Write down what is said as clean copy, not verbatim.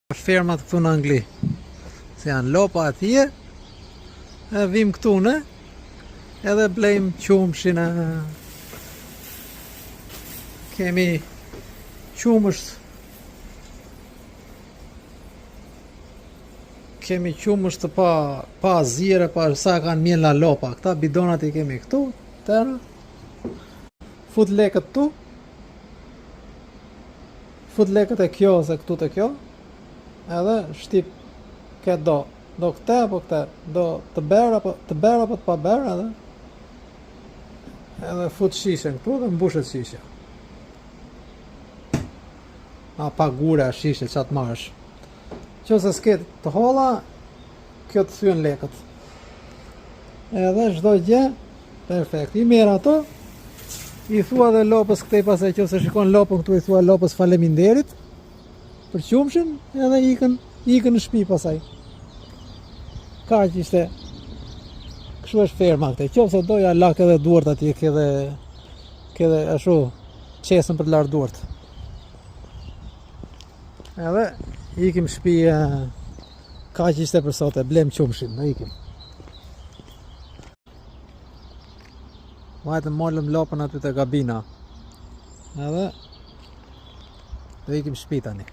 Fermat këtu në Angli, se janë lopa atje, e vim këtu në, edhe blejmë qumshin, kemi qumësht, pa zire, pa sa kanë mjella lopa, këta bidonat i kemi këtu, tërë, fut lekët tu, fut lekët e kjo ose këtu të kjo, edhe shtip këtë do këte apo këte, do të berë apo të pa berë, edhe fut shishen këtu dhe mbushet shishe. Pa gure shishe që atë marrësh. Që se s'ket të holla, kjo të thyen lekët. Edhe çdo gjë, perfekt. I merr ato, i thua dhe lopës këtej pasaj që se shikon lopën këtu, i thua lopës faleminderit për qumshin, edhe ikën në shtëpi pasaj. Kaq ishte. Kështu është ferma këtej. Qofse doja lak edhe duart atje, edhe ashtu qesën për të larë duart. Edhe ikim shtëpi, kaq ishte për sot, e blem qumshin, në ikim. Vajtë mollëm lopën aty të gabina. Edhe do ikim shtëpi tani.